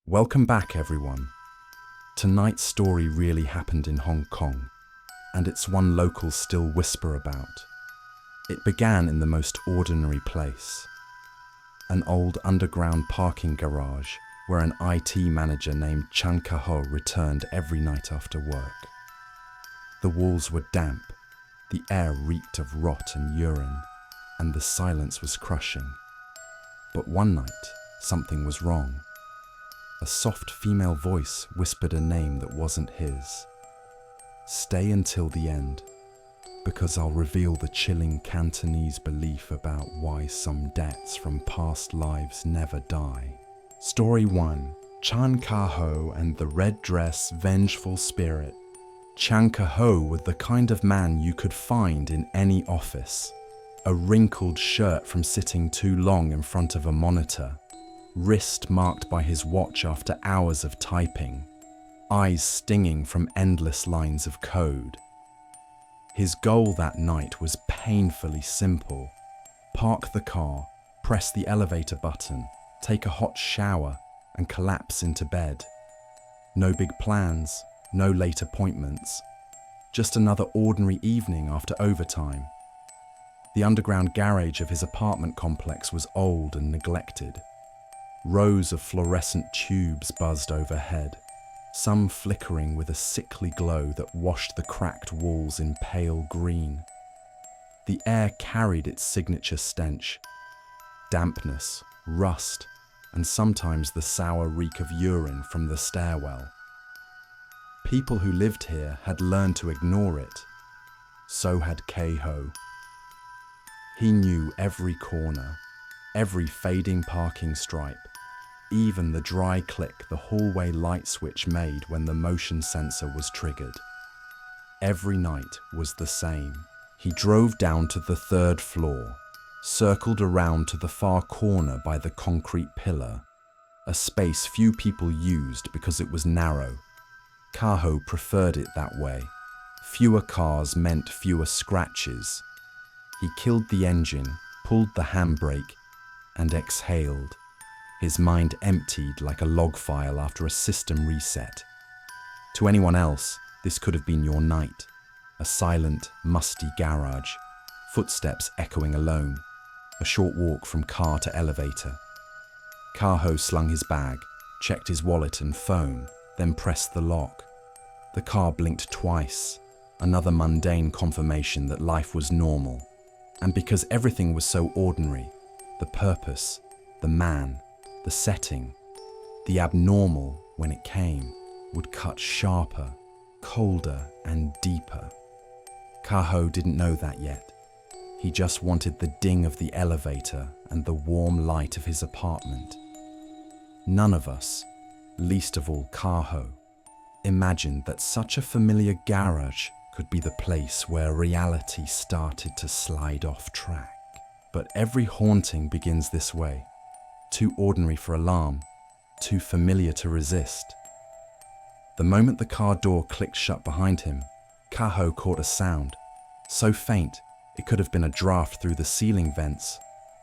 Welcome back, everyone. Tonight's story really happened in Hong Kong, and it's one locals still whisper about. It began in the most ordinary place, an old underground parking garage where an IT manager named Chan Ka-ho returned every night after work. The walls were damp, the air reeked of rot and urine, and the silence was crushing. But one night, something was wrong. A soft female voice whispered a name that wasn't his. Stay until the end, because I'll reveal the chilling Cantonese belief about why some debts from past lives never die. Story 1. Chan Ka-ho and the Red Dress Vengeful Spirit. Chan Ka-ho was the kind of man you could find in any office. A wrinkled shirt from sitting too long in front of a monitor, wrist marked by his watch after hours of typing, eyes stinging from endless lines of code. His goal that night was painfully simple. Park the car, press the elevator button, take a hot shower, and collapse into bed. No big plans, no late appointments, just another ordinary evening after overtime. The underground garage of his apartment complex was old and neglected. Rows of fluorescent tubes buzzed overhead, some flickering with a sickly glow that washed the cracked walls in pale green. The air carried its signature stench: dampness, rust, and sometimes the sour reek of urine from the stairwell. People who lived here had learned to ignore it. So had Ka-ho. He knew every corner, every fading parking stripe, even the dry click the hallway light switch made when the motion sensor was triggered. Every night was the same. He drove down to the third floor, circled around to the far corner by the concrete pillar, a space few people used because it was narrow. Ka-ho preferred it that way. Fewer cars meant fewer scratches. He killed the engine, pulled the handbrake, and exhaled. His mind emptied like a log file after a system reset. To anyone else, this could have been your night. A silent, musty garage, footsteps echoing alone, a short walk from car to elevator. Ka-ho slung his bag, checked his wallet and phone, then pressed the lock. The car blinked twice, another mundane confirmation that life was normal. And because everything was so ordinary, the purpose, the man, the setting, the abnormal, when it came, would cut sharper, colder, and deeper. Ka-ho didn't know that yet. He just wanted the ding of the elevator and the warm light of his apartment. None of us, least of all Ka-ho, imagined that such a familiar garage could be the place where reality started to slide off track. But every haunting begins this way. Too ordinary for alarm, too familiar to resist. The moment the car door clicked shut behind him, Ka-ho caught a sound, so faint it could have been a draft through the ceiling vents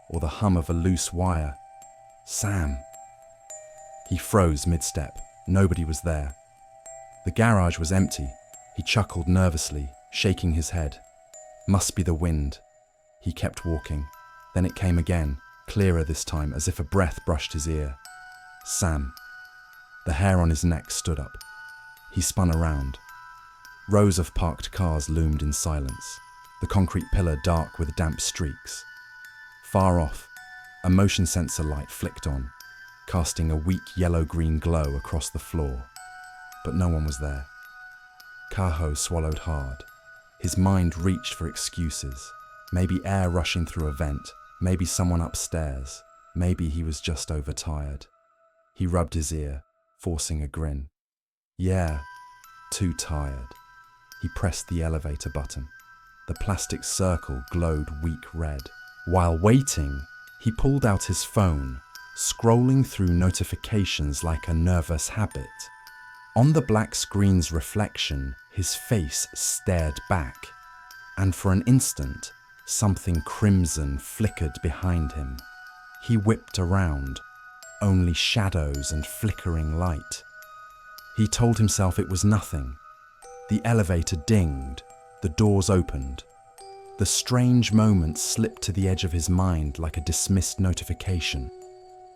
or the hum of a loose wire. Sam. He froze mid-step. Nobody was there. The garage was empty. He chuckled nervously, shaking his head. Must be the wind. He kept walking. Then it came again, clearer this time, as if a breath brushed his ear. Sam. The hair on his neck stood up. He spun around. Rows of parked cars loomed in silence, the concrete pillar dark with damp streaks. Far off, a motion sensor light flicked on, casting a weak yellow-green glow across the floor. But no one was there. Ka-ho swallowed hard. His mind reached for excuses. Maybe air rushing through a vent, maybe someone upstairs, maybe he was just overtired. He rubbed his ear, forcing a grin. Yeah, too tired. He pressed the elevator button. The plastic circle glowed weak red. While waiting, he pulled out his phone, scrolling through notifications like a nervous habit. On the black screen's reflection, his face stared back, and for an instant, something crimson flickered behind him. He whipped around, only shadows and flickering light. He told himself it was nothing. The elevator dinged, the doors opened. The strange moment slipped to the edge of his mind like a dismissed notification.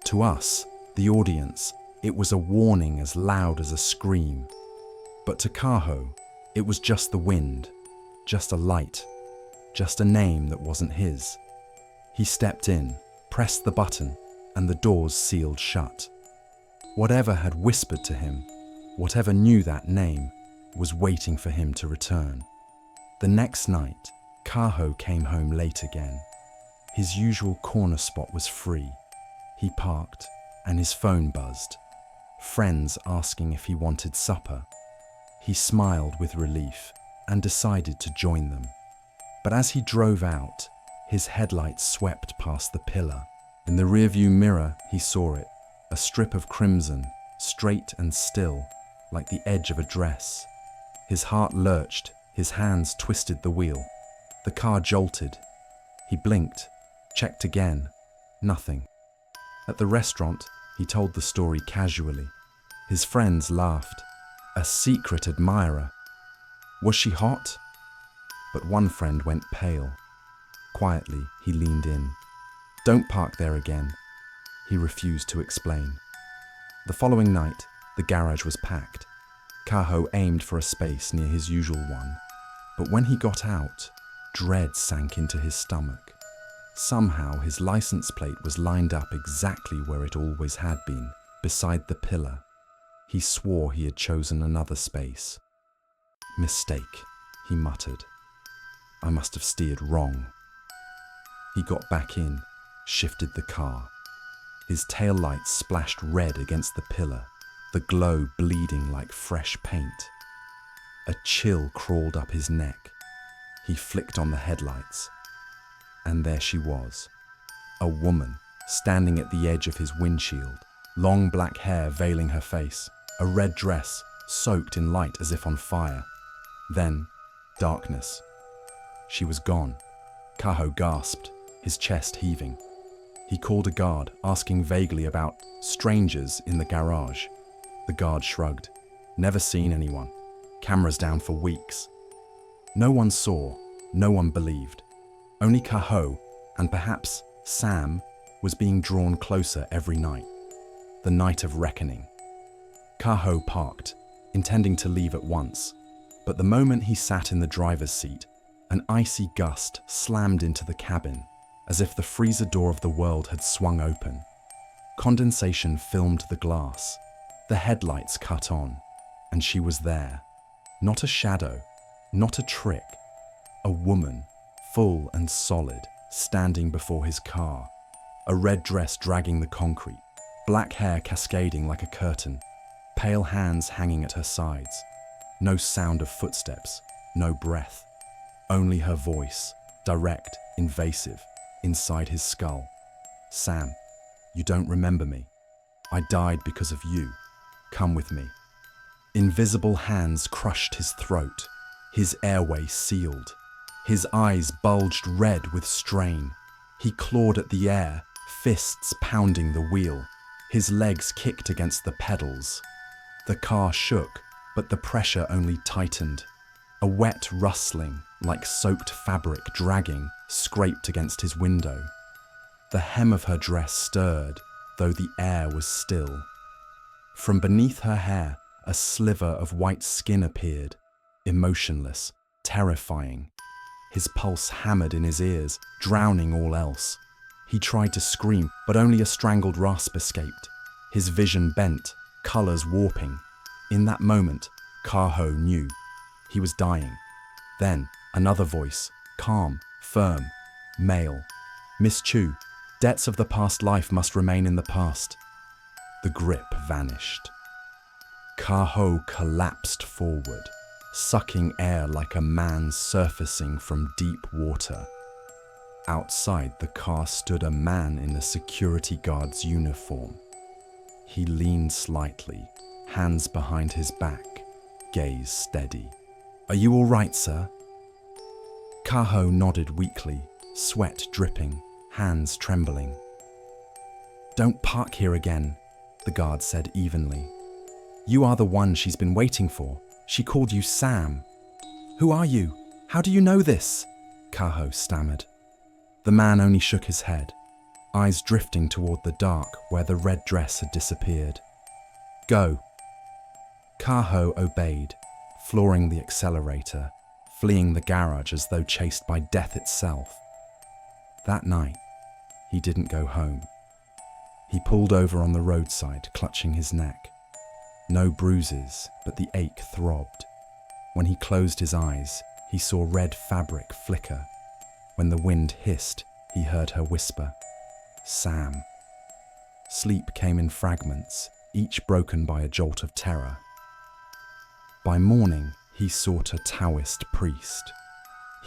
To us, the audience, it was a warning as loud as a scream. But to Kaho, it was just the wind, just a light, just a name that wasn't his. He stepped in, pressed the button, and the doors sealed shut. Whatever had whispered to him, whatever knew that name, was waiting for him to return. The next night, Kaho came home late again. His usual corner spot was free. He parked, and his phone buzzed. Friends asking if he wanted supper. He smiled with relief and decided to join them. But as he drove out, his headlights swept past the pillar. In the rearview mirror, he saw it, a strip of crimson, straight and still, like the edge of a dress. His heart lurched, his hands twisted the wheel. The car jolted. He blinked, checked again. Nothing. At the restaurant, he told the story casually. His friends laughed. A secret admirer. Was she hot? But one friend went pale. Quietly, he leaned in. Don't park there again. He refused to explain. The following night, the garage was packed. Kaho aimed for a space near his usual one. But when he got out, dread sank into his stomach. Somehow his license plate was lined up exactly where it always had been, beside the pillar. He swore he had chosen another space. Mistake, he muttered. I must have steered wrong. He got back in, shifted the car. His taillights splashed red against the pillar, the glow bleeding like fresh paint. A chill crawled up his neck. He flicked on the headlights. And there she was, a woman standing at the edge of his windshield, long black hair veiling her face, a red dress soaked in light as if on fire. Then, darkness. She was gone. Kaho gasped, his chest heaving. He called a guard, asking vaguely about strangers in the garage. The guard shrugged. Never seen anyone. Cameras down for weeks. No one saw, no one believed. Only Kaho, and perhaps Sam, was being drawn closer every night. The night of reckoning. Kaho parked, intending to leave at once. But the moment he sat in the driver's seat, an icy gust slammed into the cabin, as if the freezer door of the world had swung open. Condensation filmed the glass. The headlights cut on, and she was there. Not a shadow, not a trick. A woman, full and solid, standing before his car. A red dress dragging the concrete, black hair cascading like a curtain, pale hands hanging at her sides. No sound of footsteps, no breath. Only her voice, direct, invasive, inside his skull. Sam, you don't remember me. I died because of you. Come with me. Invisible hands crushed his throat, his airway sealed. His eyes bulged red with strain. He clawed at the air, fists pounding the wheel. His legs kicked against the pedals. The car shook, but the pressure only tightened. A wet rustling, like soaked fabric dragging, scraped against his window. The hem of her dress stirred, though the air was still. From beneath her hair, a sliver of white skin appeared, emotionless, terrifying. His pulse hammered in his ears, drowning all else. He tried to scream, but only a strangled rasp escaped. His vision bent, colors warping. In that moment, Kaho knew. He was dying. Then, another voice, calm, firm, male. Miss Chu, debts of the past life must remain in the past. The grip vanished. Kaho collapsed forward, sucking air like a man surfacing from deep water. Outside the car stood a man in a security guard's uniform. He leaned slightly, hands behind his back, gaze steady. Are you all right, sir? Kaho nodded weakly, sweat dripping, hands trembling. Don't park here again, the guard said evenly. You are the one she's been waiting for. She called you Sam. Who are you? How do you know this? Kaho stammered. The man only shook his head, eyes drifting toward the dark where the red dress had disappeared. Go. Kaho obeyed, flooring the accelerator, fleeing the garage as though chased by death itself. That night, he didn't go home. He pulled over on the roadside, clutching his neck. No bruises, but the ache throbbed. When he closed his eyes, he saw red fabric flicker. When the wind hissed, he heard her whisper, Sam. Sleep came in fragments, each broken by a jolt of terror. By morning, he sought a Taoist priest.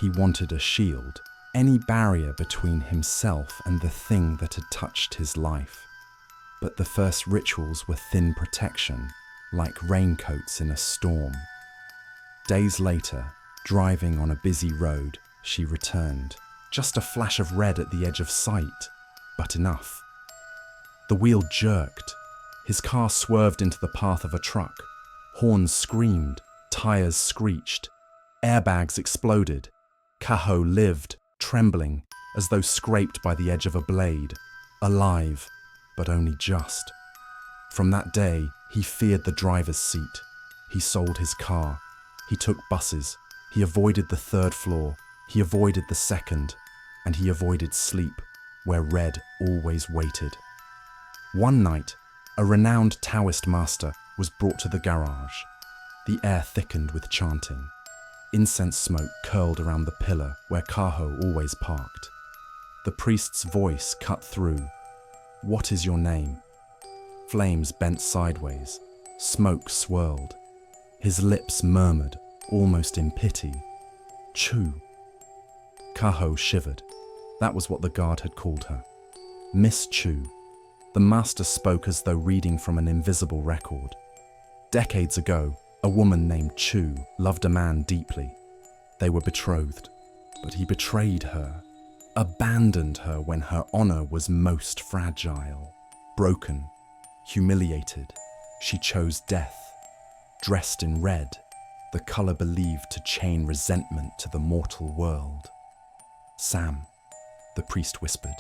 He wanted a shield, any barrier between himself and the thing that had touched his life. But the first rituals were thin protection, like raincoats in a storm. Days later, driving on a busy road, she returned. Just a flash of red at the edge of sight, but enough. The wheel jerked. His car swerved into the path of a truck. Horns screamed, tires screeched, airbags exploded. Kaho lived, trembling, as though scraped by the edge of a blade, alive, but only just. From that day, he feared the driver's seat. He sold his car. He took buses. He avoided the third floor. He avoided the second. And he avoided sleep, where red always waited. One night, a renowned Taoist master was brought to the garage. The air thickened with chanting. Incense smoke curled around the pillar where Kaho always parked. The priest's voice cut through. What is your name? Flames bent sideways. Smoke swirled. His lips murmured, almost in pity. Chu. Kaho shivered. That was what the guard had called her. Miss Chu. The master spoke as though reading from an invisible record. Decades ago, a woman named Chu loved a man deeply. They were betrothed, but he betrayed her, abandoned her when her honor was most fragile. Broken, humiliated, she chose death. Dressed in red, the color believed to chain resentment to the mortal world. Sam, the priest whispered,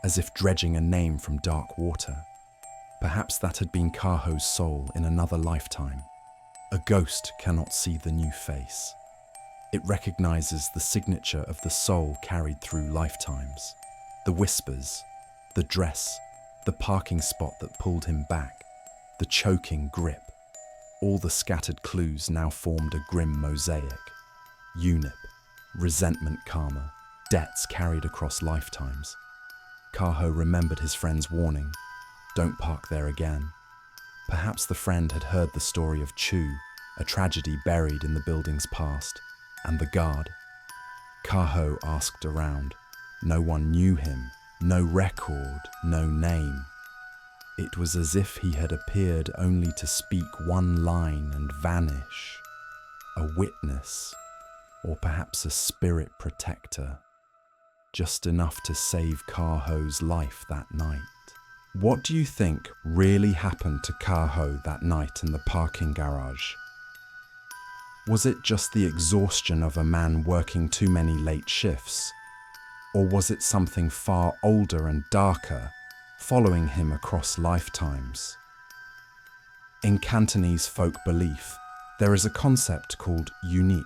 as if dredging a name from dark water. Perhaps that had been Kaho's soul in another lifetime. A ghost cannot see the new face. It recognizes the signature of the soul carried through lifetimes. The whispers, the dress, the parking spot that pulled him back, the choking grip. All the scattered clues now formed a grim mosaic. Unip, resentment karma, debts carried across lifetimes. Kaho remembered his friend's warning, don't park there again. Perhaps the friend had heard the story of Chu, a tragedy buried in the building's past, and the guard. Kaho asked around. No one knew him, no record, no name. It was as if he had appeared only to speak one line and vanish. A witness, or perhaps a spirit protector. Just enough to save Kaho's life that night. What do you think really happened to Kaho that night in the parking garage? Was it just the exhaustion of a man working too many late shifts? Or was it something far older and darker, following him across lifetimes? In Cantonese folk belief, there is a concept called unip,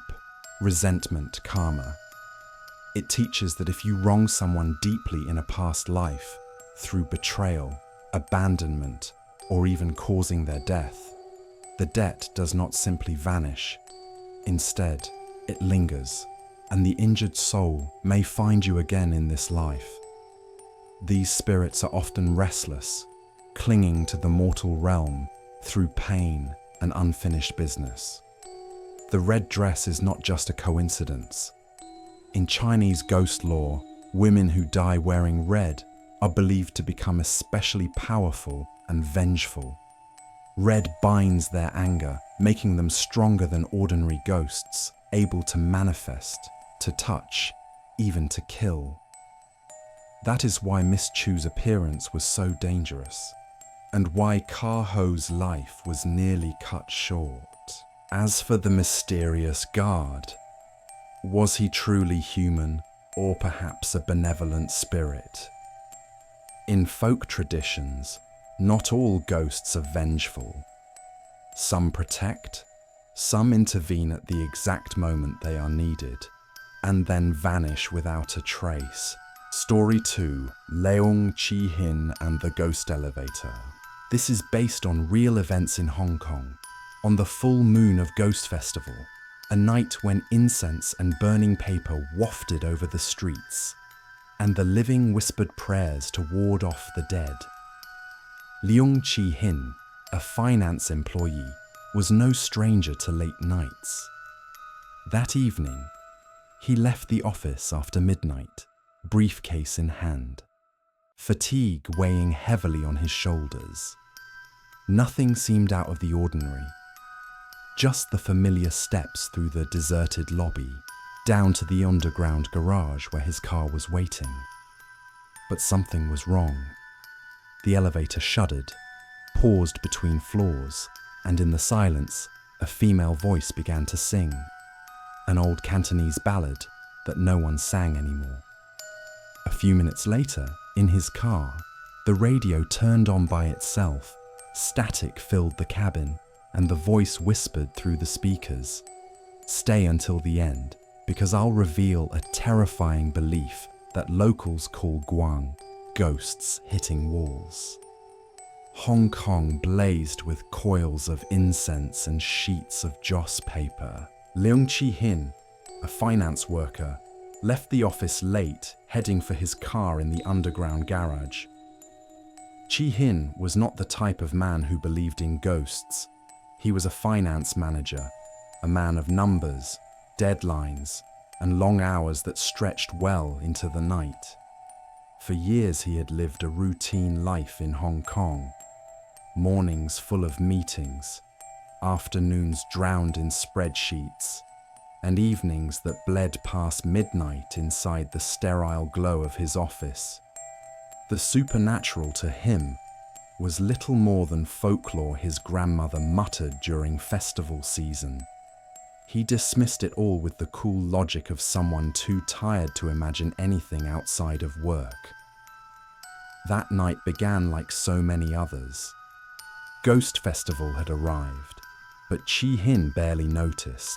resentment karma. It teaches that if you wrong someone deeply in a past life, through betrayal, abandonment, or even causing their death, the debt does not simply vanish. Instead, it lingers, and the injured soul may find you again in this life. These spirits are often restless, clinging to the mortal realm through pain and unfinished business. The red dress is not just a coincidence. In Chinese ghost lore, women who die wearing red are believed to become especially powerful and vengeful. Red binds their anger, making them stronger than ordinary ghosts, able to manifest, to touch, even to kill. That is why Miss Chu's appearance was so dangerous, and why Ka Ho's life was nearly cut short. As for the mysterious guard, was he truly human, or perhaps a benevolent spirit? In folk traditions, not all ghosts are vengeful. Some protect, some intervene at the exact moment they are needed, and then vanish without a trace. Story 2, Leung Chi-hin and the Ghost Elevator. This is based on real events in Hong Kong, on the full moon of Ghost Festival, a night when incense and burning paper wafted over the streets, and the living whispered prayers to ward off the dead. Leung Chi-hin, a finance employee, was no stranger to late nights. That evening, he left the office after midnight, briefcase in hand, fatigue weighing heavily on his shoulders. Nothing seemed out of the ordinary. Just the familiar steps through the deserted lobby, down to the underground garage where his car was waiting. But something was wrong. The elevator shuddered, paused between floors, and in the silence, a female voice began to sing, an old Cantonese ballad that no one sang anymore. A few minutes later, in his car, the radio turned on by itself, static filled the cabin, and the voice whispered through the speakers, "Stay until the end, because I'll reveal a terrifying belief that locals call guang, ghosts hitting walls." Hong Kong blazed with coils of incense and sheets of joss paper. Leung Chi-hin, a finance worker, left the office late, heading for his car in the underground garage. Chi-hin was not the type of man who believed in ghosts. He was a finance manager, a man of numbers, deadlines, and long hours that stretched well into the night. For years he had lived a routine life in Hong Kong. Mornings full of meetings, afternoons drowned in spreadsheets, and evenings that bled past midnight inside the sterile glow of his office. The supernatural to him was little more than folklore his grandmother muttered during festival season. He dismissed it all with the cool logic of someone too tired to imagine anything outside of work. That night began like so many others. Ghost Festival had arrived, but Chi-hin barely noticed.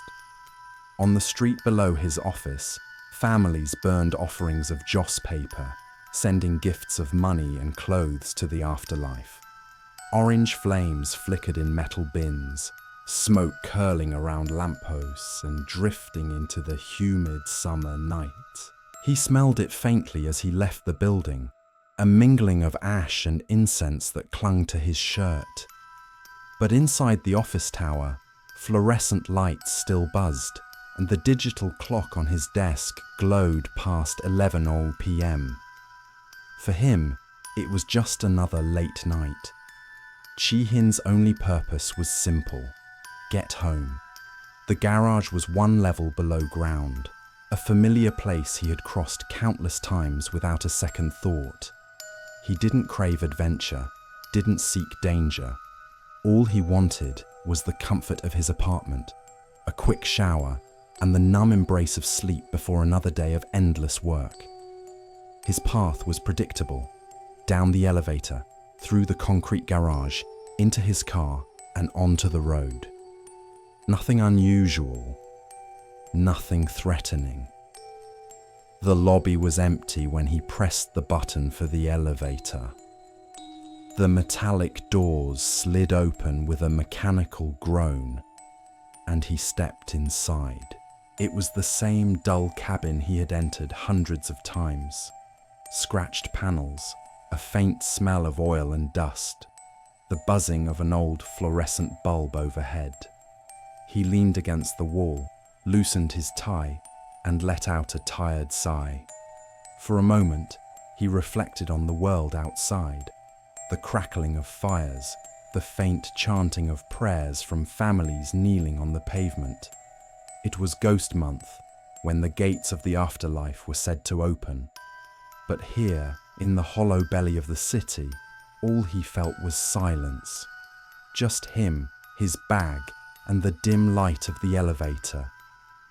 On the street below his office, families burned offerings of joss paper, sending gifts of money and clothes to the afterlife. Orange flames flickered in metal bins, smoke curling around lampposts and drifting into the humid summer night. He smelled it faintly as he left the building, a mingling of ash and incense that clung to his shirt. But inside the office tower, fluorescent lights still buzzed, and the digital clock on his desk glowed past 11:00 p.m. For him, it was just another late night. Chi-hin's only purpose was simple: get home. The garage was one level below ground, a familiar place he had crossed countless times without a second thought. He didn't crave adventure, didn't seek danger. All he wanted was the comfort of his apartment, a quick shower, and the numb embrace of sleep before another day of endless work. His path was predictable: down the elevator, through the concrete garage, into his car, and onto the road. Nothing unusual, nothing threatening. The lobby was empty when he pressed the button for the elevator. The metallic doors slid open with a mechanical groan, and he stepped inside. It was the same dull cabin he had entered hundreds of times. Scratched panels, a faint smell of oil and dust, the buzzing of an old fluorescent bulb overhead. He leaned against the wall, loosened his tie, and let out a tired sigh. For a moment, he reflected on the world outside, the crackling of fires, the faint chanting of prayers from families kneeling on the pavement. It was Ghost Month, when the gates of the afterlife were said to open. But here, In the hollow belly of the city, all he felt was silence. Just him, his bag, and the dim light of the elevator.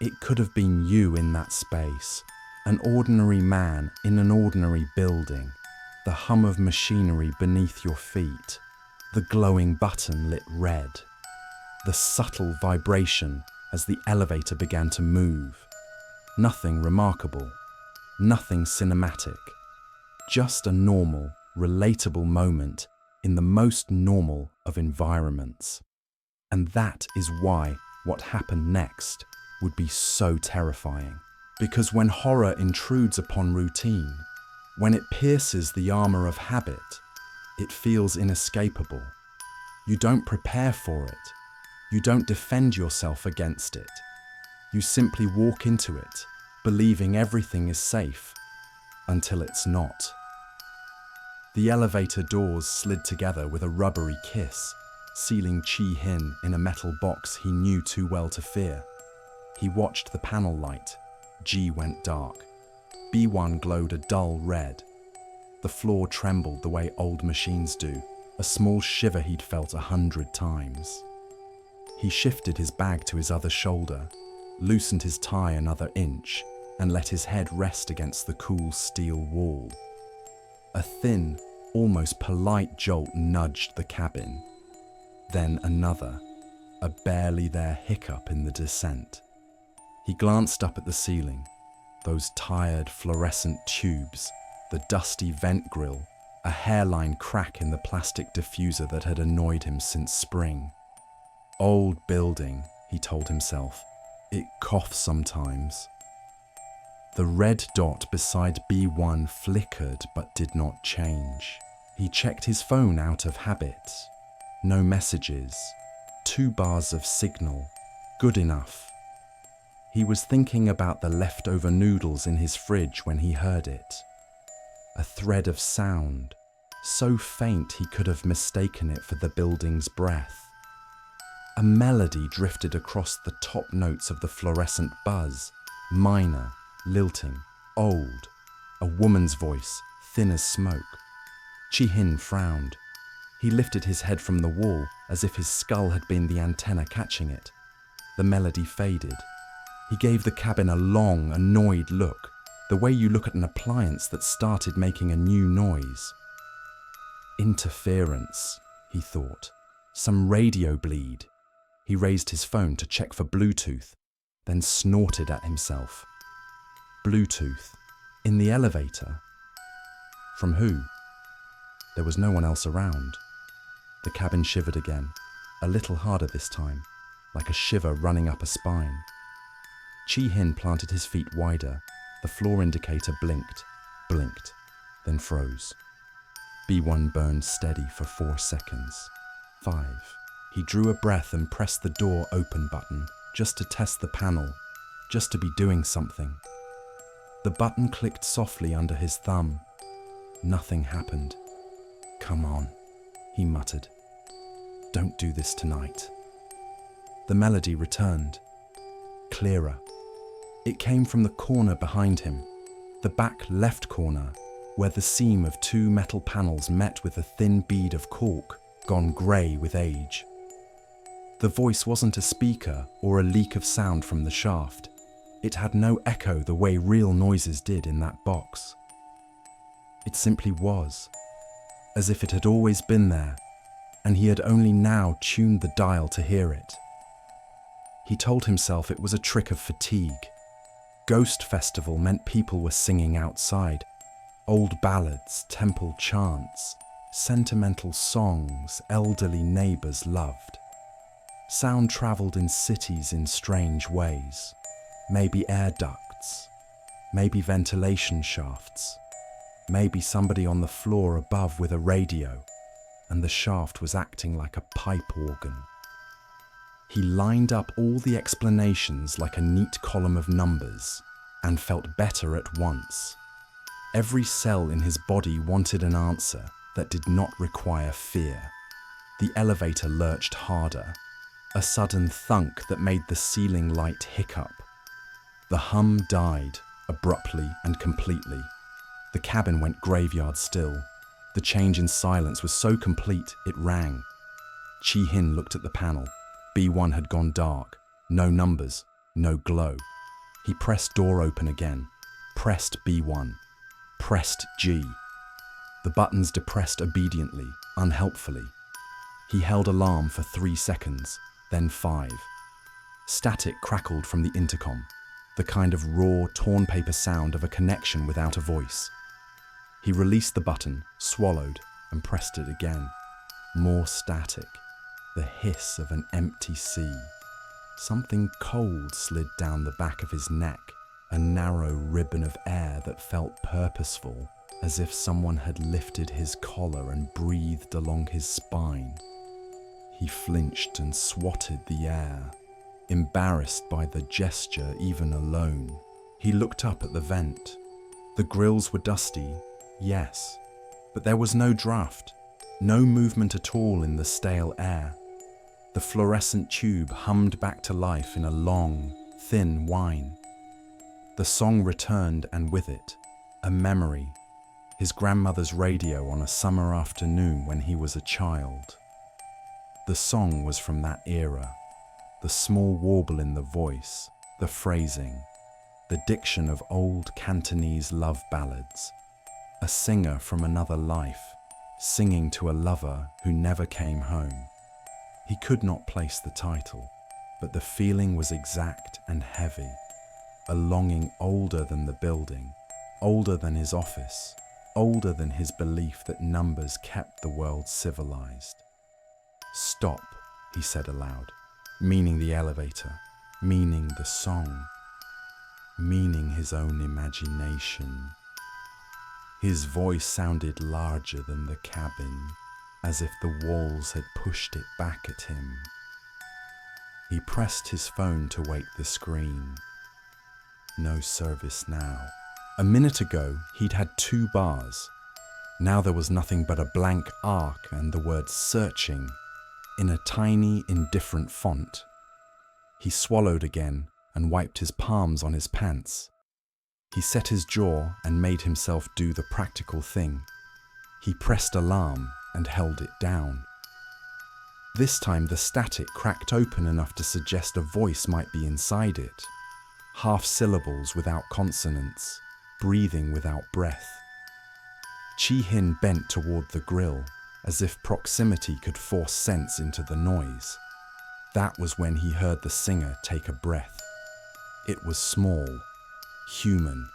It could have been you in that space, an ordinary man in an ordinary building, the hum of machinery beneath your feet, the glowing button lit red, the subtle vibration as the elevator began to move. Nothing remarkable, nothing cinematic, just a normal, relatable moment in the most normal of environments. And that is why what happened next would be so terrifying. Because when horror intrudes upon routine, when it pierces the armor of habit, it feels inescapable. You don't prepare for it. You don't defend yourself against it. You simply walk into it, believing everything is safe, until it's not. The elevator doors slid together with a rubbery kiss, sealing Chi-hin in a metal box he knew too well to fear. He watched the panel light. G went dark. B1 glowed a dull red. The floor trembled the way old machines do, a small shiver he'd felt 100 times. He shifted his bag to his other shoulder, loosened his tie another inch, and let his head rest against the cool steel wall. A thin, almost polite jolt nudged the cabin. Then another, a barely there hiccup in the descent. He glanced up at the ceiling, those tired fluorescent tubes, the dusty vent grill, a hairline crack in the plastic diffuser that had annoyed him since spring. Old building, he told himself. It coughs sometimes. The red dot beside B1 flickered but did not change. He checked his phone out of habit. No messages. 2 bars of signal. Good enough. He was thinking about the leftover noodles in his fridge when he heard it. A thread of sound, so faint he could have mistaken it for the building's breath. A melody drifted across the top notes of the fluorescent buzz, minor, lilting, old. A woman's voice, thin as smoke. Chi-hin frowned. He lifted his head from the wall as if his skull had been the antenna catching it. The melody faded. He gave the cabin a long, annoyed look, the way you look at an appliance that started making a new noise. Interference, he thought. Some radio bleed. He raised his phone to check for Bluetooth, then snorted at himself. Bluetooth. In the elevator. From who? There was no one else around. The cabin shivered again, a little harder this time, like a shiver running up a spine. Chi-hin planted his feet wider. The floor indicator blinked, then froze. B1 burned steady for 4 seconds. 5. He drew a breath and pressed the door open button, just to test the panel, just to be doing something. The button clicked softly under his thumb. Nothing happened. Come on, he muttered. Don't do this tonight. The melody returned, clearer. It came from the corner behind him, the back left corner, where the seam of 2 metal panels met with a thin bead of cork, gone grey with age. The voice wasn't a speaker or a leak of sound from the shaft. It had no echo the way real noises did in that box. It simply was, as if it had always been there, and he had only now tuned the dial to hear it. He told himself it was a trick of fatigue. Ghost Festival meant people were singing outside. Old ballads, temple chants, sentimental songs elderly neighbours loved. Sound travelled in cities in strange ways. Maybe air ducts, maybe ventilation shafts, maybe somebody on the floor above with a radio, and the shaft was acting like a pipe organ. He lined up all the explanations like a neat column of numbers and felt better at once. Every cell in his body wanted an answer that did not require fear. The elevator lurched harder, a sudden thunk that made the ceiling light hiccup. The hum died, abruptly and completely. The cabin went graveyard still. The change in silence was so complete, it rang. Chi-hin looked at the panel. B1 had gone dark. No numbers, no glow. He pressed door open again. Pressed B1. Pressed G. The buttons depressed obediently, unhelpfully. He held alarm for 3 seconds, then 5. Static crackled from the intercom, the kind of raw, torn paper sound of a connection without a voice. He released the button, swallowed, and pressed it again. More static, the hiss of an empty sea. Something cold slid down the back of his neck, a narrow ribbon of air that felt purposeful, as if someone had lifted his collar and breathed along his spine. He flinched and swatted the air, embarrassed by the gesture even alone. He looked up at the vent. The grills were dusty, yes, but there was no draft, no movement at all in the stale air. The fluorescent tube hummed back to life in a long, thin whine. The song returned, and with it, a memory. His grandmother's radio on a summer afternoon when he was a child. The song was from that era. The small warble in the voice, the phrasing, the diction of old Cantonese love ballads. A singer from another life, singing to a lover who never came home. He could not place the title, but the feeling was exact and heavy. A longing older than the building, older than his office, older than his belief that numbers kept the world civilized. "Stop," he said aloud, meaning the elevator, meaning the song, meaning his own imagination. His voice sounded larger than the cabin, as if the walls had pushed it back at him. He pressed his phone to wake the screen. No service now. A minute ago, he'd had 2 bars. Now there was nothing but a blank arc and the word searching in a tiny, indifferent font. He swallowed again and wiped his palms on his pants. He set his jaw and made himself do the practical thing. He pressed alarm and held it down. This time the static cracked open enough to suggest a voice might be inside it. Half syllables without consonants, breathing without breath. Chi-hin bent toward the grill, as if proximity could force sense into the noise. That was when he heard the singer take a breath. It was small, human,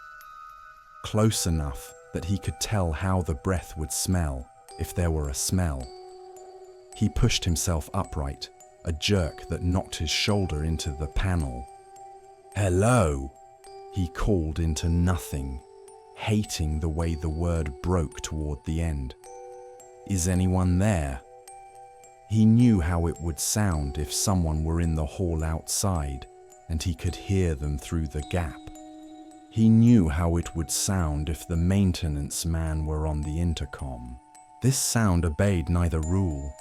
close enough that he could tell how the breath would smell if there were a smell. He pushed himself upright, a jerk that knocked his shoulder into the panel. "Hello," he called into nothing, hating the way the word broke toward the end. "Is anyone there?" He knew how it would sound if someone were in the hall outside and he could hear them through the gap. He knew how it would sound if the maintenance man were on the intercom. This sound obeyed neither rule.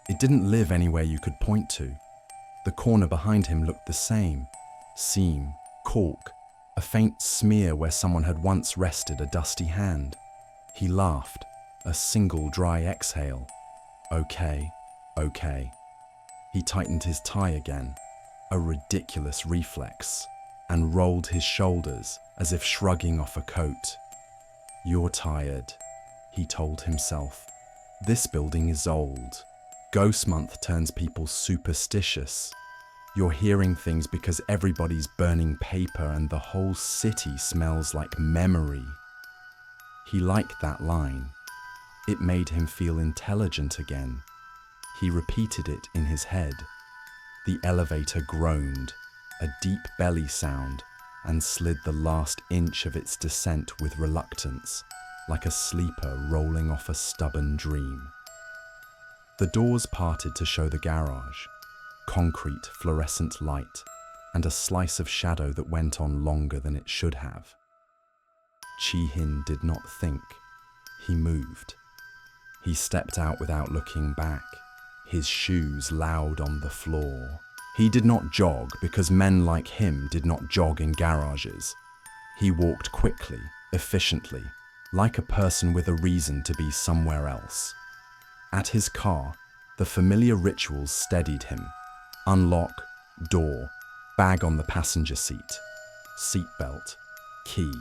It didn't live anywhere you could point to. The corner behind him looked the same. Seam, cork, a faint smear where someone had once rested a dusty hand. He laughed, a single dry exhale. Okay. He tightened his tie again, a ridiculous reflex, and rolled his shoulders as if shrugging off a coat. "You're tired," he told himself. "This building is old. Ghost month turns people superstitious. You're hearing things because everybody's burning paper and the whole city smells like memory." He liked that line. It made him feel intelligent again. He repeated it in his head. The elevator groaned, a deep belly sound, and slid the last inch of its descent with reluctance, like a sleeper rolling off a stubborn dream. The doors parted to show the garage, concrete fluorescent light, and a slice of shadow that went on longer than it should have. Chi-hin did not think. He moved. He stepped out without looking back, his shoes loud on the floor. He did not jog because men like him did not jog in garages. He walked quickly, efficiently, like a person with a reason to be somewhere else. At his car, the familiar rituals steadied him. Unlock, door, bag on the passenger seat, seatbelt, key.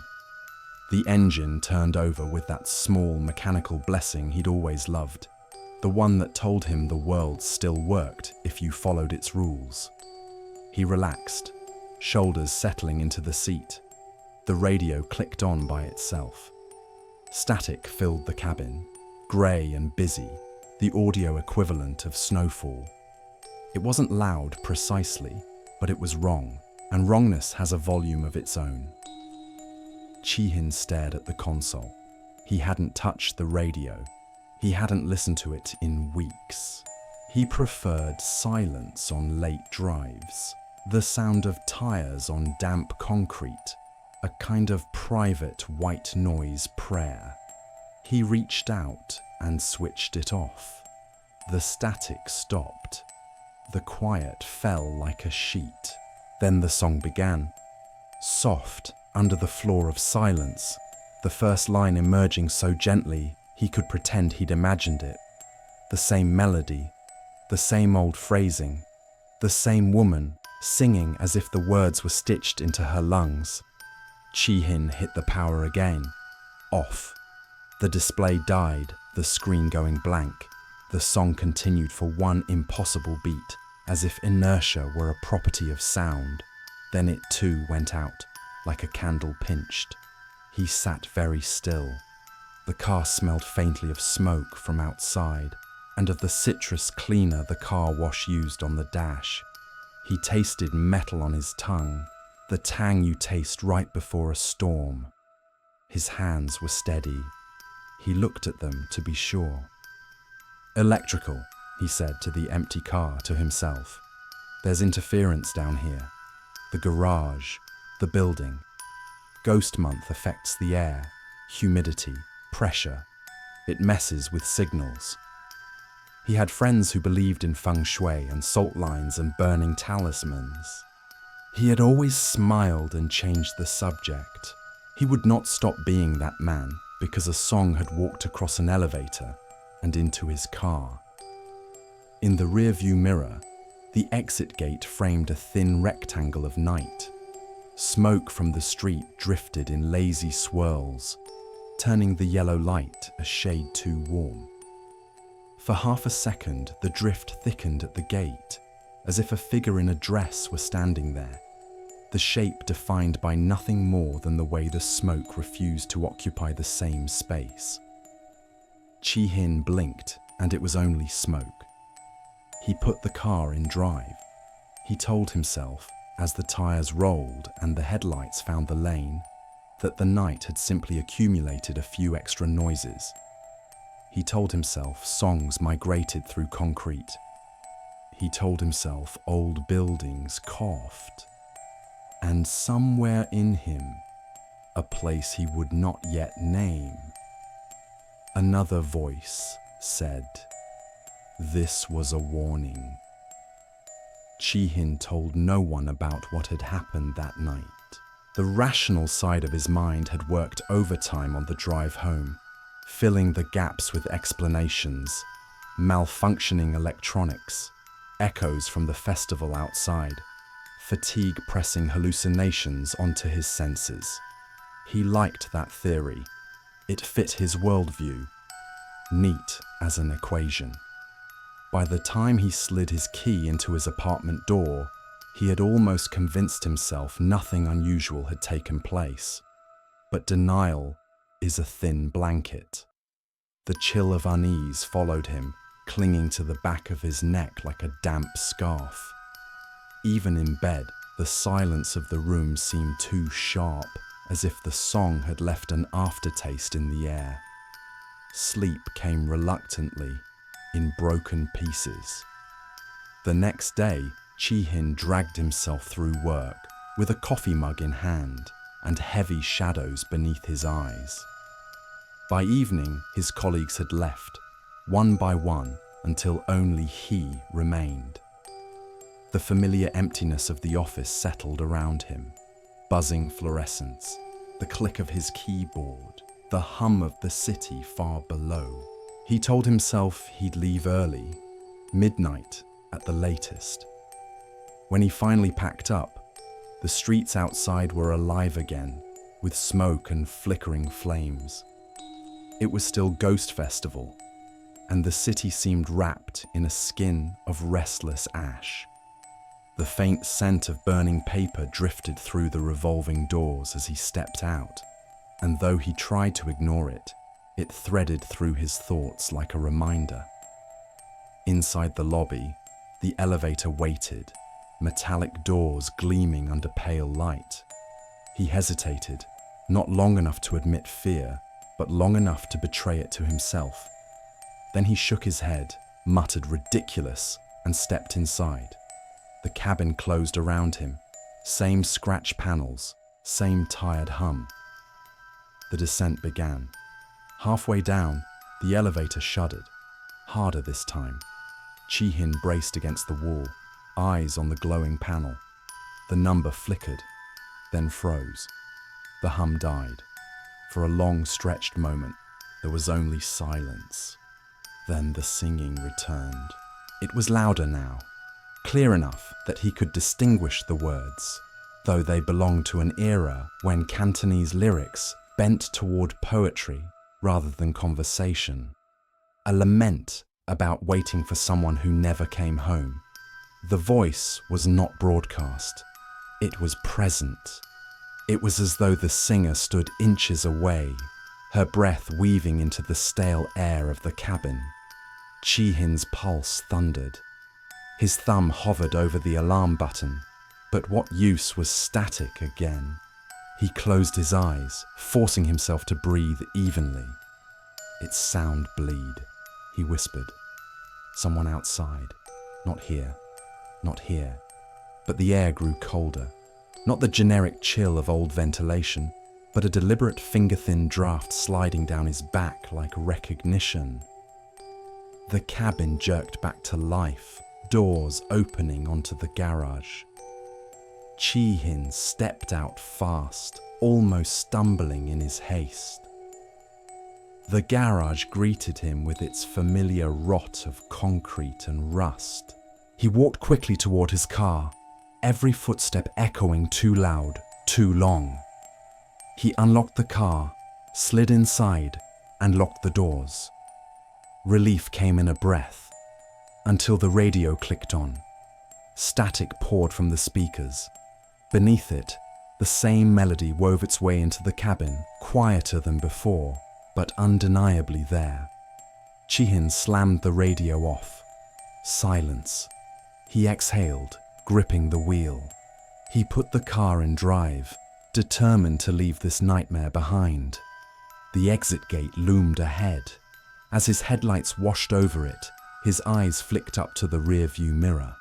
The engine turned over with that small mechanical blessing he'd always loved, the one that told him the world still worked if you followed its rules. He relaxed, shoulders settling into the seat. The radio clicked on by itself. Static filled the cabin, grey and busy, the audio equivalent of snowfall. It wasn't loud precisely, but it was wrong, and wrongness has a volume of its own. Chihin stared at the console. He hadn't touched the radio. He hadn't listened to it in weeks. He preferred silence on late drives, the sound of tires on damp concrete, a kind of private white noise prayer. He reached out and switched it off. The static stopped. The quiet fell like a sheet. Then the song began. Soft, under the floor of silence, the first line emerging so gently he could pretend he'd imagined it. The same melody, the same old phrasing, the same woman singing as if the words were stitched into her lungs. Chihin hit the power again. Off. The display died, the screen going blank. The song continued for one impossible beat, as if inertia were a property of sound. Then it too went out, like a candle pinched. He sat very still. The car smelled faintly of smoke from outside, and of the citrus cleaner the car wash used on the dash. He tasted metal on his tongue, the tang you taste right before a storm. His hands were steady. He looked at them to be sure. Electrical, he said to the empty car to himself. There's interference down here. The garage, the building. Ghost month affects the air, humidity, pressure. It messes with signals. He had friends who believed in feng shui and salt lines and burning talismans. He had always smiled and changed the subject. He would not stop being that man because a song had walked across an elevator and into his car. In the rearview mirror, the exit gate framed a thin rectangle of night. Smoke from the street drifted in lazy swirls, turning the yellow light a shade too warm. For half a second, the drift thickened at the gate, as if a figure in a dress were standing there, the shape defined by nothing more than the way the smoke refused to occupy the same space. Chihin blinked, and it was only smoke. He put the car in drive. He told himself, as the tires rolled and the headlights found the lane, that the night had simply accumulated a few extra noises. He told himself songs migrated through concrete. He told himself old buildings coughed. And somewhere in him, a place he would not yet name, another voice said, this was a warning. Chihin told no one about what had happened that night. The rational side of his mind had worked overtime on the drive home, filling the gaps with explanations, malfunctioning electronics, echoes from the festival outside, fatigue pressing hallucinations onto his senses. He liked that theory. It fit his worldview, neat as an equation. By the time he slid his key into his apartment door, he had almost convinced himself nothing unusual had taken place. But denial is a thin blanket. The chill of unease followed him, clinging to the back of his neck like a damp scarf. Even in bed, the silence of the room seemed too sharp, as if the song had left an aftertaste in the air. Sleep came reluctantly, in broken pieces. The next day, Chihin dragged himself through work, with a coffee mug in hand and heavy shadows beneath his eyes. By evening, his colleagues had left, one by one, until only he remained. The familiar emptiness of the office settled around him. Buzzing fluorescence, the click of his keyboard, the hum of the city far below. He told himself he'd leave early, midnight at the latest. When he finally packed up, the streets outside were alive again, with smoke and flickering flames. It was still Ghost Festival, and the city seemed wrapped in a skin of restless ash. The faint scent of burning paper drifted through the revolving doors as he stepped out, and though he tried to ignore it, it threaded through his thoughts like a reminder. Inside the lobby, the elevator waited, metallic doors gleaming under pale light. He hesitated, not long enough to admit fear, but long enough to betray it to himself. Then he shook his head, muttered "ridiculous," and stepped inside. The cabin closed around him, same scratch panels, same tired hum. The descent began. Halfway down, the elevator shuddered, harder this time. Chi-hin braced against the wall, eyes on the glowing panel. The number flickered, then froze. The hum died. For a long stretched moment, there was only silence. Then the singing returned. It was louder now, clear enough that he could distinguish the words, though they belonged to an era when Cantonese lyrics bent toward poetry rather than conversation. A lament about waiting for someone who never came home. The voice was not broadcast. It was present. It was as though the singer stood inches away, her breath weaving into the stale air of the cabin. Chi-hin's pulse thundered. His thumb hovered over the alarm button, but what use was static again? He closed his eyes, forcing himself to breathe evenly. "It's sound bleed," he whispered. "Someone outside. Not here. Not here." But the air grew colder. Not the generic chill of old ventilation, but a deliberate finger-thin draft sliding down his back like recognition. The cabin jerked back to life, doors opening onto the garage. Chi-hin stepped out fast, almost stumbling in his haste. The garage greeted him with its familiar rot of concrete and rust. He walked quickly toward his car, every footstep echoing too loud, too long. He unlocked the car, slid inside, and locked the doors. Relief came in a breath, until the radio clicked on. Static poured from the speakers. Beneath it, the same melody wove its way into the cabin, quieter than before, but undeniably there. Chi-hin slammed the radio off. Silence. He exhaled, gripping the wheel. He put the car in drive, determined to leave this nightmare behind. The exit gate loomed ahead. As his headlights washed over it, his eyes flicked up to the rearview mirror.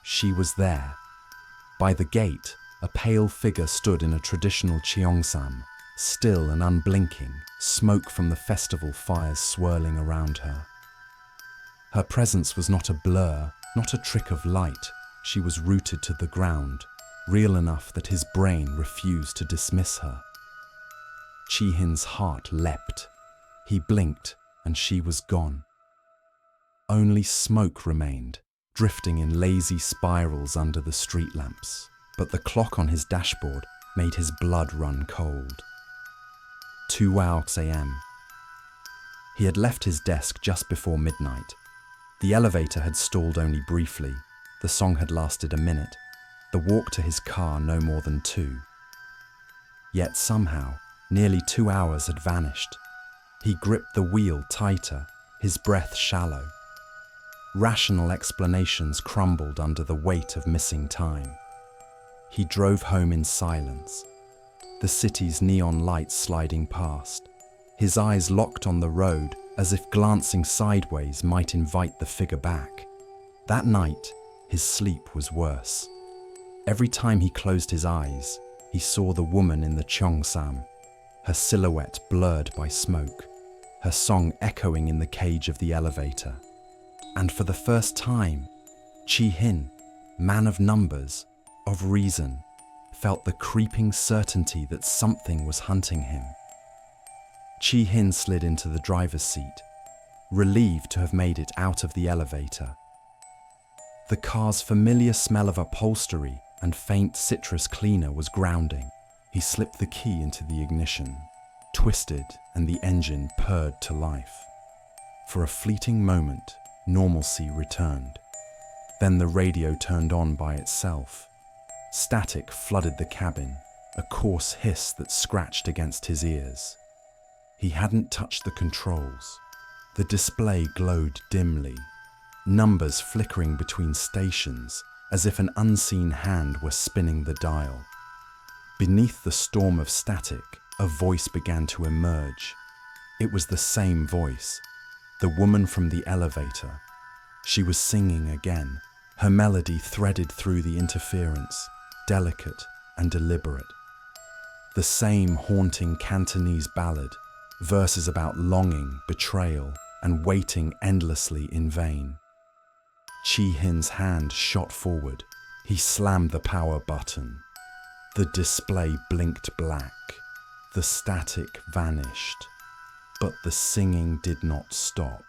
She was there. By the gate, a pale figure stood in a traditional cheongsam, still and unblinking, smoke from the festival fires swirling around her. Her presence was not a blur, not a trick of light. She was rooted to the ground, real enough that his brain refused to dismiss her. Chi-hin's heart leapt. He blinked, and she was gone. Only smoke remained, drifting in lazy spirals under the street lamps, but the clock on his dashboard made his blood run cold. 2 a.m. He had left his desk just before midnight. The elevator had stalled only briefly. The song had lasted a minute. The walk to his car no more than 2. Yet somehow, nearly 2 hours had vanished. He gripped the wheel tighter, his breath shallow. Rational explanations crumbled under the weight of missing time. He drove home in silence, the city's neon lights sliding past, his eyes locked on the road as if glancing sideways might invite the figure back. That night, his sleep was worse. Every time he closed his eyes, he saw the woman in the cheongsam, her silhouette blurred by smoke, her song echoing in the cage of the elevator. And for the first time, Chi-hin, man of numbers, of reason, felt the creeping certainty that something was hunting him. Chi-hin slid into the driver's seat, relieved to have made it out of the elevator. The car's familiar smell of upholstery and faint citrus cleaner was grounding. He slipped the key into the ignition, twisted, and the engine purred to life. For a fleeting moment, normalcy returned. Then the radio turned on by itself. Static flooded the cabin, a coarse hiss that scratched against his ears. He hadn't touched the controls. The display glowed dimly, numbers flickering between stations as if an unseen hand were spinning the dial. Beneath the storm of static, a voice began to emerge. It was the same voice, the woman from the elevator. She was singing again, her melody threaded through the interference, delicate and deliberate. The same haunting Cantonese ballad, verses about longing, betrayal, and waiting endlessly in vain. Chi-hin's hand shot forward. He slammed the power button. The display blinked black. The static vanished. But the singing did not stop.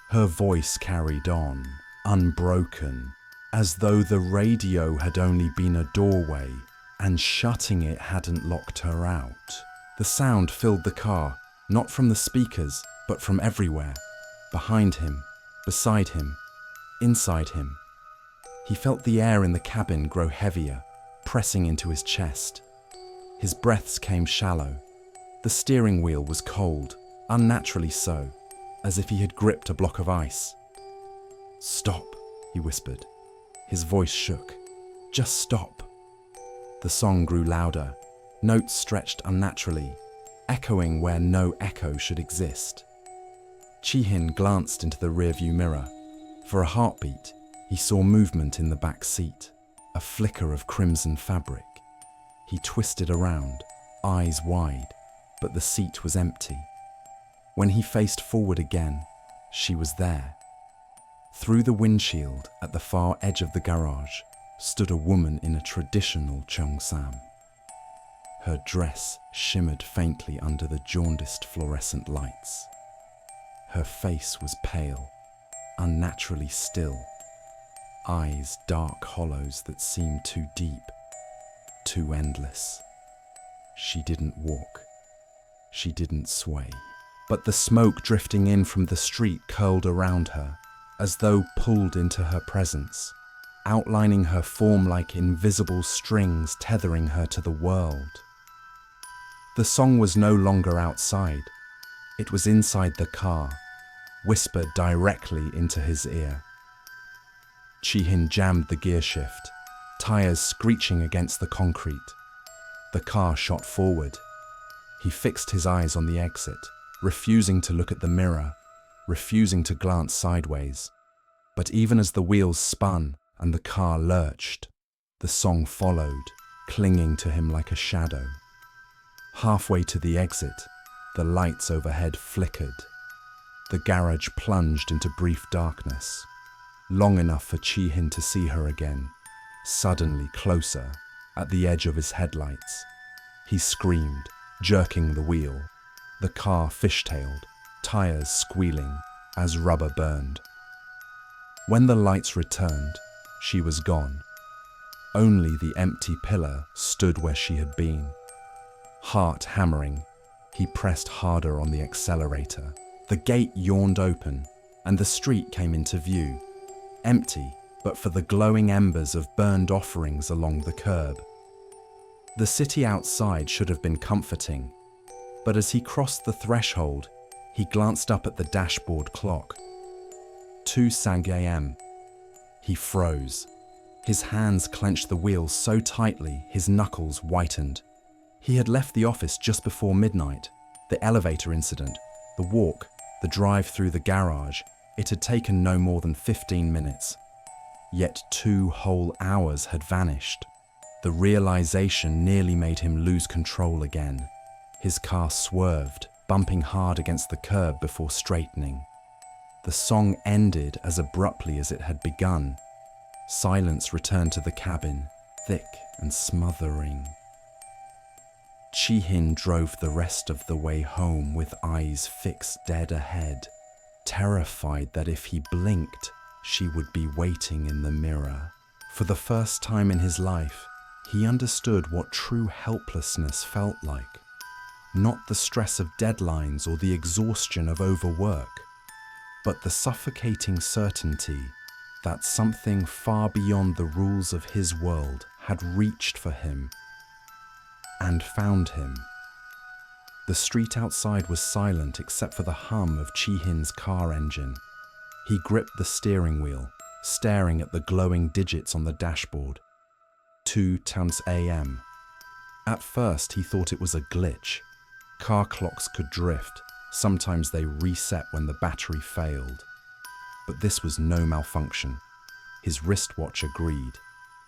Her voice carried on, unbroken, as though the radio had only been a doorway and shutting it hadn't locked her out. The sound filled the car, not from the speakers, but from everywhere. Behind him, beside him, inside him. He felt the air in the cabin grow heavier, pressing into his chest. His breaths came shallow. The steering wheel was cold, unnaturally so, as if he had gripped a block of ice. "Stop," he whispered. His voice shook. "Just stop." The song grew louder, notes stretched unnaturally, echoing where no echo should exist. Chi-hin glanced into the rearview mirror. For a heartbeat, he saw movement in the back seat, a flicker of crimson fabric. He twisted around, eyes wide, but the seat was empty. When he faced forward again, she was there. Through the windshield, at the far edge of the garage, stood a woman in a traditional cheongsam. Her dress shimmered faintly under the jaundiced fluorescent lights. Her face was pale, unnaturally still, eyes dark hollows that seemed too deep, too endless. She didn't walk. She didn't sway. But the smoke drifting in from the street curled around her, as though pulled into her presence, outlining her form like invisible strings tethering her to the world. The song was no longer outside. It was inside the car, whispered directly into his ear. Chi-hin jammed the gear shift, tires screeching against the concrete. The car shot forward. He fixed his eyes on the exit, refusing to look at the mirror, refusing to glance sideways. But even as the wheels spun and the car lurched, the song followed, clinging to him like a shadow. Halfway to the exit, the lights overhead flickered. The garage plunged into brief darkness, long enough for Chi-hin to see her again, suddenly closer, at the edge of his headlights. He screamed, jerking the wheel. The car fishtailed, tires squealing as rubber burned. When the lights returned, she was gone. Only the empty pillar stood where she had been. Heart hammering, he pressed harder on the accelerator. The gate yawned open, and the street came into view, empty but for the glowing embers of burned offerings along the curb. The city outside should have been comforting, but as he crossed the threshold, he glanced up at the dashboard clock. 2 a.m. He froze. His hands clenched the wheel so tightly his knuckles whitened. He had left the office just before midnight. The elevator incident, the walk, the drive through the garage, it had taken no more than 15 minutes. Yet 2 whole hours had vanished. The realization nearly made him lose control again. His car swerved, bumping hard against the curb before straightening. The song ended as abruptly as it had begun. Silence returned to the cabin, thick and smothering. Chi-hin drove the rest of the way home with eyes fixed dead ahead, terrified that if he blinked, she would be waiting in the mirror. For the first time in his life, he understood what true helplessness felt like. Not the stress of deadlines or the exhaustion of overwork, but the suffocating certainty that something far beyond the rules of his world had reached for him and found him. The street outside was silent except for the hum of Chi-hin's car engine. He gripped the steering wheel, staring at the glowing digits on the dashboard. 2 a.m. At first he thought it was a glitch. Car clocks could drift. Sometimes they reset when the battery failed. But this was no malfunction. His wristwatch agreed.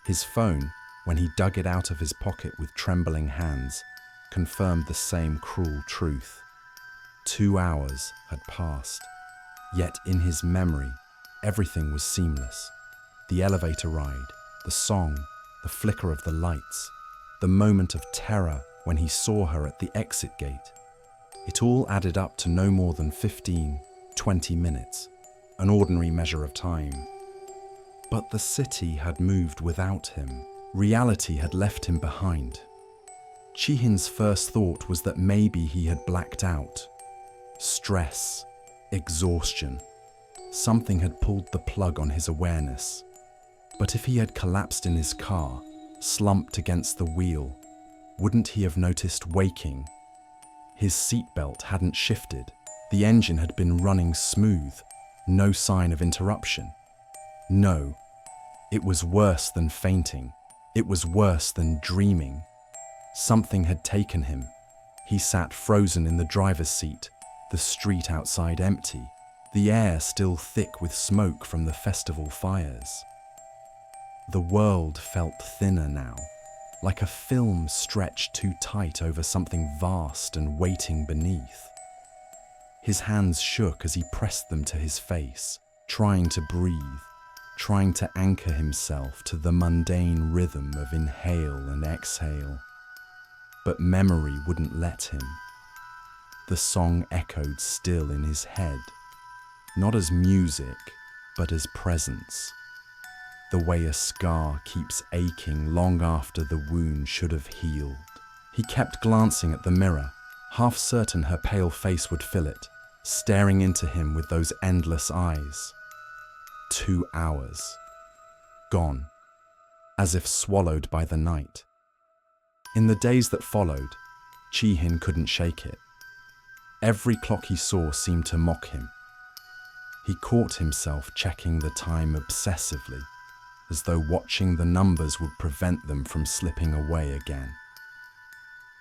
His phone, when he dug it out of his pocket with trembling hands, confirmed the same cruel truth. 2 hours had passed. Yet in his memory, everything was seamless. The elevator ride, the song, the flicker of the lights, the moment of terror when he saw her at the exit gate. It all added up to no more than 15-20 minutes, an ordinary measure of time. But the city had moved without him. Reality had left him behind. Chi-hin's first thought was that maybe he had blacked out. Stress, exhaustion. Something had pulled the plug on his awareness. But if he had collapsed in his car, slumped against the wheel, wouldn't he have noticed waking? His seatbelt hadn't shifted. The engine had been running smooth. No sign of interruption. No, it was worse than fainting. It was worse than dreaming. Something had taken him. He sat frozen in the driver's seat, the street outside empty, the air still thick with smoke from the festival fires. The world felt thinner now, like a film stretched too tight over something vast and waiting beneath. His hands shook as he pressed them to his face, trying to breathe, trying to anchor himself to the mundane rhythm of inhale and exhale. But memory wouldn't let him. The song echoed still in his head, not as music, but as presence. The way a scar keeps aching long after the wound should have healed. He kept glancing at the mirror, half certain her pale face would fill it, staring into him with those endless eyes. 2 hours. Gone, as if swallowed by the night. In the days that followed, Chi-hin couldn't shake it. Every clock he saw seemed to mock him. He caught himself checking the time obsessively, as though watching the numbers would prevent them from slipping away again.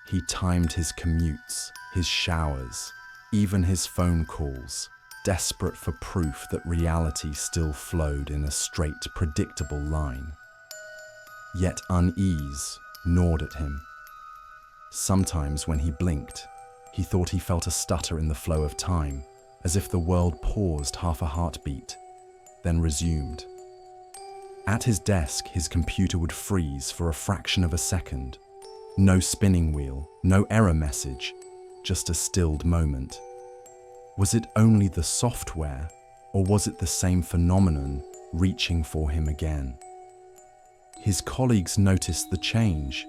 He timed his commutes, his showers, even his phone calls, desperate for proof that reality still flowed in a straight, predictable line. Yet unease gnawed at him. Sometimes when he blinked, he thought he felt a stutter in the flow of time, as if the world paused half a heartbeat, then resumed. At his desk, his computer would freeze for a fraction of a second. No spinning wheel, no error message, just a stilled moment. Was it only the software, or was it the same phenomenon reaching for him again? His colleagues noticed the change.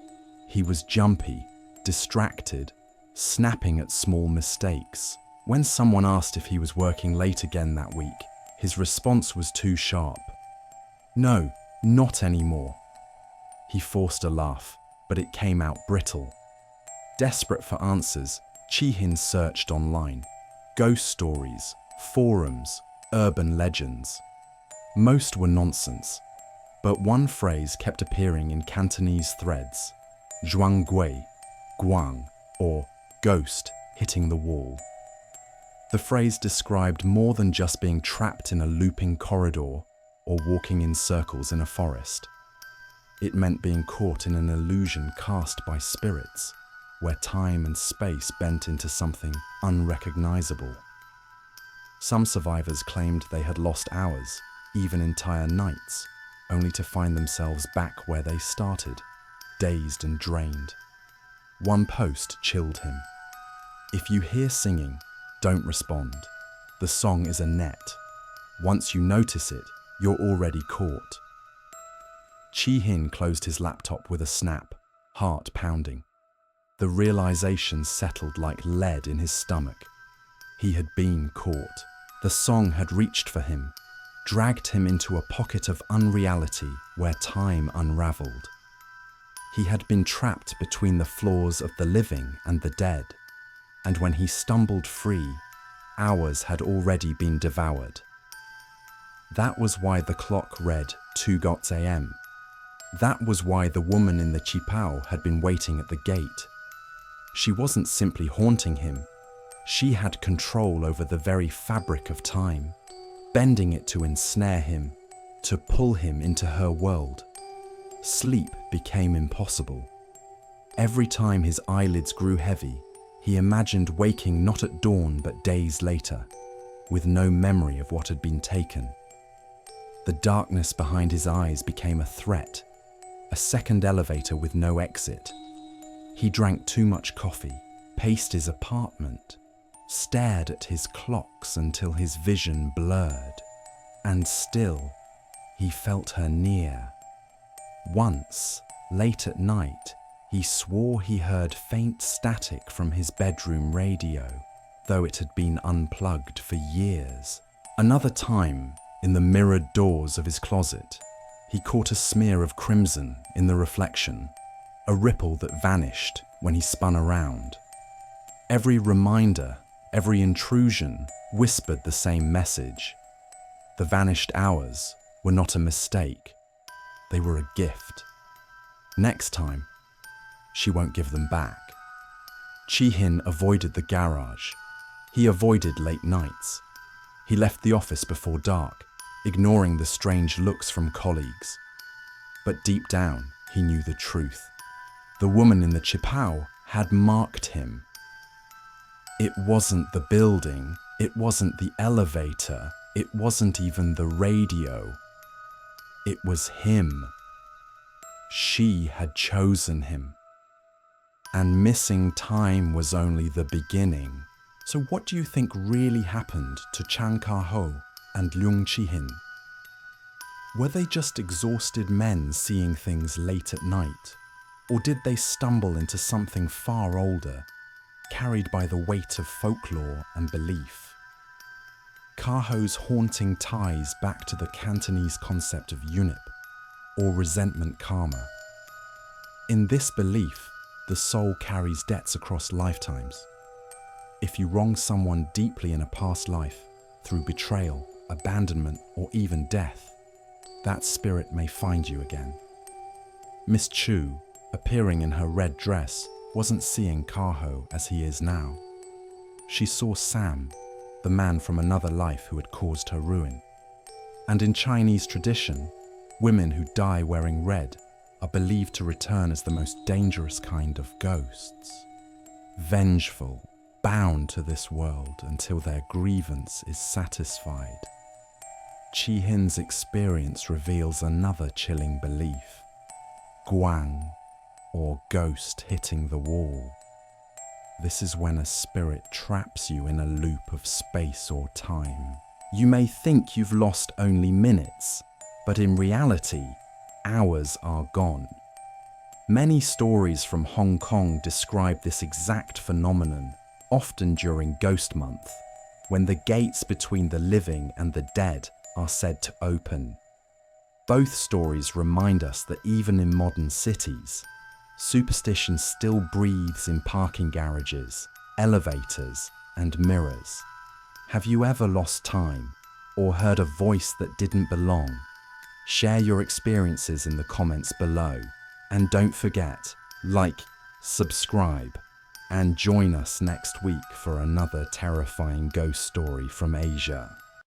He was jumpy, distracted, snapping at small mistakes. When someone asked if he was working late again that week, his response was too sharp. No, not anymore. He forced a laugh, but it came out brittle. Desperate for answers, Chi-hin searched online. Ghost stories, forums, urban legends. Most were nonsense, but one phrase kept appearing in Cantonese threads: zhuang gui, guang, or ghost hitting the wall. The phrase described more than just being trapped in a looping corridor or walking in circles in a forest. It meant being caught in an illusion cast by spirits, where time and space bent into something unrecognizable. Some survivors claimed they had lost hours, even entire nights, only to find themselves back where they started, dazed and drained. One post chilled him. If you hear singing, don't respond. The song is a net. Once you notice it, you're already caught. Chi-hin closed his laptop with a snap, heart pounding. The realization settled like lead in his stomach. He had been caught. The song had reached for him, dragged him into a pocket of unreality where time unraveled. He had been trapped between the floors of the living and the dead, and when he stumbled free, hours had already been devoured. That was why the clock read 2 a.m. That was why the woman in the qipao had been waiting at the gate. She wasn't simply haunting him. She had control over the very fabric of time, bending it to ensnare him, to pull him into her world. Sleep became impossible. Every time his eyelids grew heavy, he imagined waking not at dawn but days later, with no memory of what had been taken. The darkness behind his eyes became a threat, a second elevator with no exit. He drank too much coffee, paced his apartment, stared at his clocks until his vision blurred, and still, he felt her near. Once, late at night, he swore he heard faint static from his bedroom radio, though it had been unplugged for years. Another time, in the mirrored doors of his closet, he caught a smear of crimson in the reflection, a ripple that vanished when he spun around. Every reminder, every intrusion whispered the same message. The vanished hours were not a mistake. They were a gift. Next time, she won't give them back. Chi-hin avoided the garage. He avoided late nights. He left the office before dark, ignoring the strange looks from colleagues. But deep down, he knew the truth. The woman in the qipao had marked him. It wasn't the building, it wasn't the elevator, it wasn't even the radio. It was him. She had chosen him. And missing time was only the beginning. So what do you think really happened to Chang Ka-ho and Leung Chi-hin? Were they just exhausted men seeing things late at night? Or did they stumble into something far older, carried by the weight of folklore and belief? Ka-ho's haunting ties back to the Cantonese concept of yunip, or resentment karma. In this belief, the soul carries debts across lifetimes. If you wrong someone deeply in a past life, through betrayal, abandonment, or even death, that spirit may find you again. Miss Chu, appearing in her red dress, wasn't seeing Ka-ho as he is now. She saw Sam, the man from another life who had caused her ruin. And in Chinese tradition, women who die wearing red are believed to return as the most dangerous kind of ghosts. Vengeful, bound to this world until their grievance is satisfied. Chi-hin's experience reveals another chilling belief. Guang, or ghost hitting the wall. This is when a spirit traps you in a loop of space or time. You may think you've lost only minutes, but in reality, hours are gone. Many stories from Hong Kong describe this exact phenomenon, often during Ghost Month, when the gates between the living and the dead are said to open. Both stories remind us that even in modern cities, superstition still breathes in parking garages, elevators, and mirrors. Have you ever lost time or heard a voice that didn't belong? Share your experiences in the comments below. And don't forget, like, subscribe, and join us next week for another terrifying ghost story from Asia.